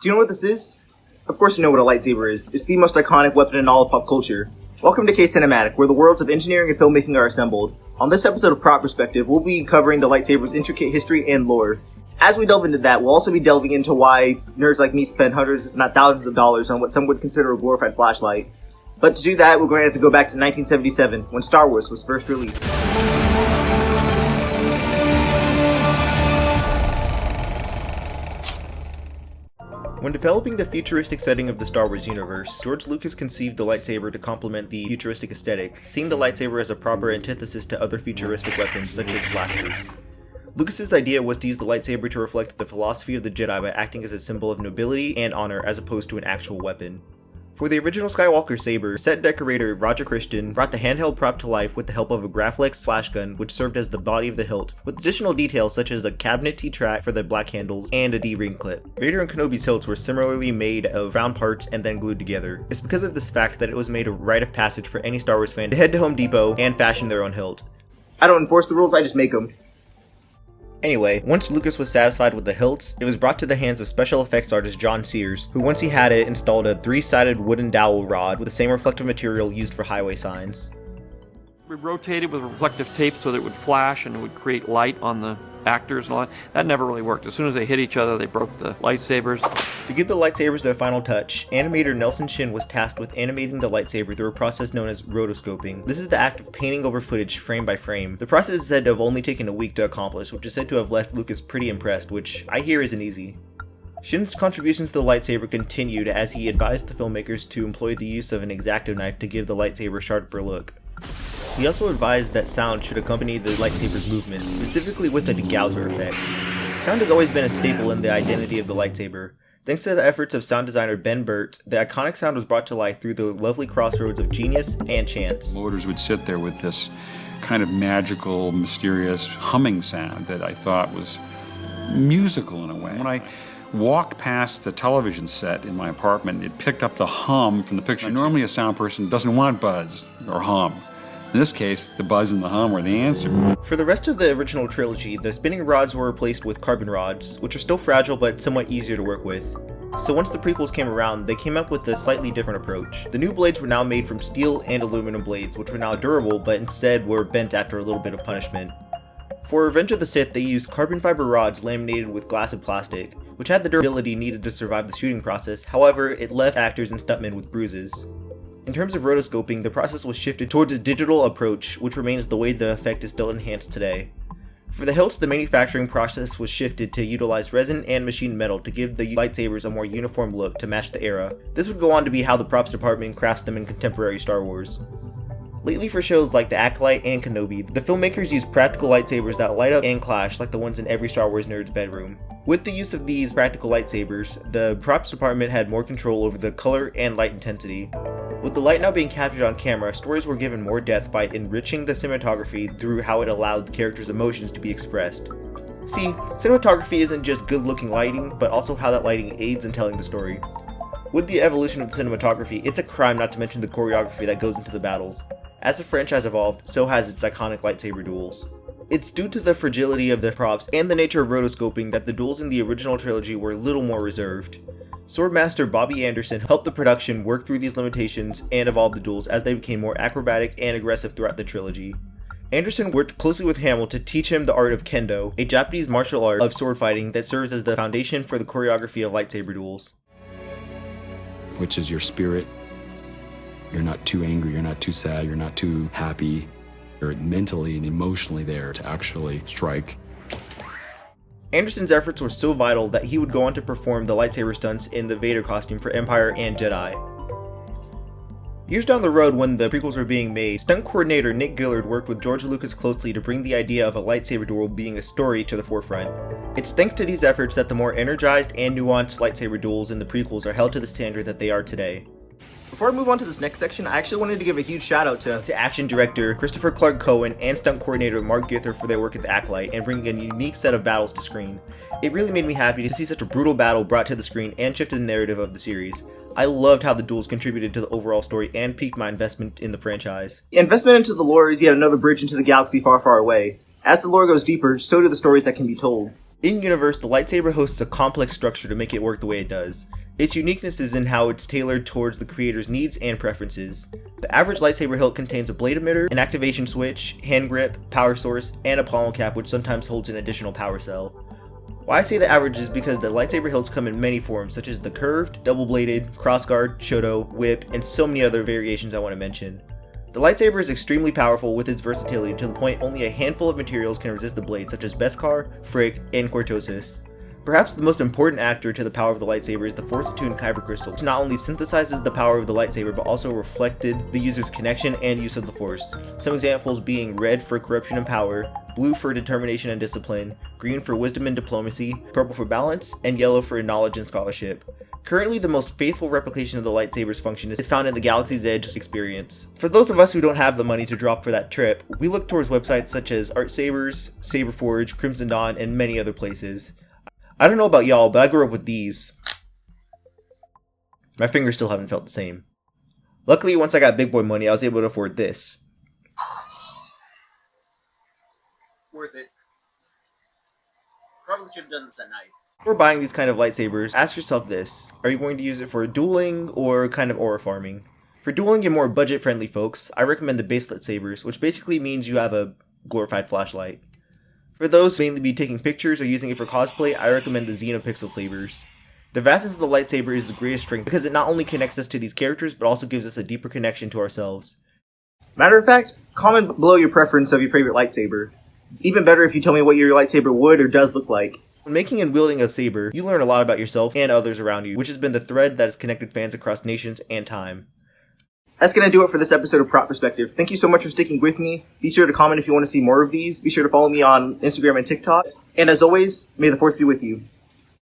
Do you know what this is? Of course you know what a lightsaber is. It's the most iconic weapon in all of pop culture. Welcome to K-Cinematic, where the worlds of engineering and filmmaking are assembled. On this episode of Prop Perspective, we'll be covering the lightsaber's intricate history and lore. As we delve into that, we'll also be delving into why nerds like me spend hundreds, if not thousands of dollars on what some would consider a glorified flashlight. But to do that, we're going to have to go back to 1977, when Star Wars was first released. When developing the futuristic setting of the Star Wars universe, George Lucas conceived the lightsaber to complement the futuristic aesthetic, seeing the lightsaber as a proper antithesis to other futuristic weapons such as blasters. Lucas's idea was to use the lightsaber to reflect the philosophy of the Jedi by acting as a symbol of nobility and honor as opposed to an actual weapon. For the original Skywalker saber, set decorator Roger Christian brought the handheld prop to life with the help of a Graflex flash gun, which served as the body of the hilt, with additional details such as a cabinet T-track for the black handles and a D-ring clip. Vader and Kenobi's hilts were similarly made of round parts and then glued together. It's because of this fact that it was made a rite of passage for any Star Wars fan to head to Home Depot and fashion their own hilt. I don't enforce the rules, I just make them. Anyway, once Lucas was satisfied with the hilts, it was brought to the hands of special effects artist John Sears, who once he had it, installed a 3-sided wooden dowel rod with the same reflective material used for highway signs. We rotated with reflective tape so that it would flash and it would create light on the actors and all that. That never really worked. As soon as they hit each other, they broke the lightsabers. To give the lightsabers their final touch, animator Nelson Shin was tasked with animating the lightsaber through a process known as rotoscoping. This is the act of painting over footage frame by frame. The process is said to have only taken a week to accomplish, which is said to have left Lucas pretty impressed, which I hear isn't easy. Shin's contributions to the lightsaber continued as he advised the filmmakers to employ the use of an X-Acto knife to give the lightsaber a sharper look. He also advised that sound should accompany the lightsaber's movements, specifically with the degausseur effect. Sound has always been a staple in the identity of the lightsaber. Thanks to the efforts of sound designer Ben Burt, the iconic sound was brought to life through the lovely crossroads of genius and chance. Voters would sit there with this kind of magical, mysterious humming sound that I thought was musical in a way. When I walked past the television set in my apartment, it picked up the hum from the picture. Normally a sound person doesn't want buzz or hum. In this case, the buzz and the hum were the answer. For the rest of the original trilogy, the spinning rods were replaced with carbon rods, which are still fragile but somewhat easier to work with. So once the prequels came around, they came up with a slightly different approach. The new blades were now made from steel and aluminum blades, which were now durable but instead were bent after a little bit of punishment. For Revenge of the Sith, they used carbon fiber rods laminated with glass and plastic, which had the durability needed to survive the shooting process. However, it left actors and stuntmen with bruises. In terms of rotoscoping, the process was shifted towards a digital approach, which remains the way the effect is still enhanced today. For the hilts, the manufacturing process was shifted to utilize resin and machined metal to give the lightsabers a more uniform look to match the era. This would go on to be how the props department crafts them in contemporary Star Wars. Lately, for shows like the Acolyte and Kenobi, the filmmakers use practical lightsabers that light up and clash like the ones in every Star Wars nerd's bedroom. With the use of these practical lightsabers, the props department had more control over the color and light intensity. With the light now being captured on camera, stories were given more depth by enriching the cinematography through how it allowed the characters' emotions to be expressed. See, cinematography isn't just good-looking lighting, but also how that lighting aids in telling the story. With the evolution of the cinematography, it's a crime not to mention the choreography that goes into the battles. As the franchise evolved, so has its iconic lightsaber duels. It's due to the fragility of the props and the nature of rotoscoping that the duels in the original trilogy were a little more reserved. Swordmaster Bobby Anderson helped the production work through these limitations and evolve the duels as they became more acrobatic and aggressive throughout the trilogy. Anderson worked closely with Hamill to teach him the art of kendo, a Japanese martial art of sword fighting that serves as the foundation for the choreography of lightsaber duels. Which is your spirit. You're not too angry, you're not too sad, you're not too happy. You're mentally and emotionally there to actually strike. Anderson's efforts were so vital that he would go on to perform the lightsaber stunts in the Vader costume for Empire and Jedi. Years down the road, when the prequels were being made, stunt coordinator Nick Gillard worked with George Lucas closely to bring the idea of a lightsaber duel being a story to the forefront. It's thanks to these efforts that the more energized and nuanced lightsaber duels in the prequels are held to the standard that they are today. Before I move on to this next section, I actually wanted to give a huge shout out to action director Christopher Clark Cohen and stunt coordinator Mark Gither for their work at the Acolyte and bringing a unique set of battles to screen. It really made me happy to see such a brutal battle brought to the screen and shifted the narrative of the series. I loved how the duels contributed to the overall story and piqued my investment in the franchise. Investment into the lore is yet another bridge into the galaxy far, far away. As the lore goes deeper, so do the stories that can be told. In-universe, the lightsaber hosts a complex structure to make it work the way it does. Its uniqueness is in how it's tailored towards the creator's needs and preferences. The average lightsaber hilt contains a blade emitter, an activation switch, hand grip, power source, and a pommel cap which sometimes holds an additional power cell. Why I say the average is because the lightsaber hilts come in many forms such as the curved, double-bladed, crossguard, shoto, whip, and so many other variations I want to mention. The lightsaber is extremely powerful with its versatility to the point only a handful of materials can resist the blade, such as Beskar, Frick, and Cortosis. Perhaps the most important actor to the power of the lightsaber is the Force-attuned Kyber Crystal, which not only synthesizes the power of the lightsaber but also reflected the user's connection and use of the Force. Some examples being red for corruption and power, blue for determination and discipline, green for wisdom and diplomacy, purple for balance, and yellow for knowledge and scholarship. Currently, the most faithful replication of the lightsaber's function is found in the Galaxy's Edge experience. For those of us who don't have the money to drop for that trip, we look towards websites such as Art Sabers, Saberforge, Crimson Dawn, and many other places. I don't know about y'all, but I grew up with these. My fingers still haven't felt the same. Luckily, once I got big boy money, I was able to afford this. Worth it. Probably should have done this at night. Before buying these kind of lightsabers, ask yourself this: are you going to use it for dueling or kind of aura farming? For dueling and more budget-friendly folks, I recommend the baselit sabers, which basically means you have a glorified flashlight. For those who mainly be taking pictures or using it for cosplay, I recommend the Xenopixel sabers. The vastness of the lightsaber is the greatest strength because it not only connects us to these characters, but also gives us a deeper connection to ourselves. Matter of fact, comment below your preference of your favorite lightsaber. Even better if you tell me what your lightsaber would or does look like. When making and wielding a saber, you learn a lot about yourself and others around you, which has been the thread that has connected fans across nations and time. That's gonna do it for this episode of Prop Perspective. Thank you so much for sticking with me. Be sure to comment if you want to see more of these. Be sure to follow me on Instagram and TikTok. And as always, may the Force be with you.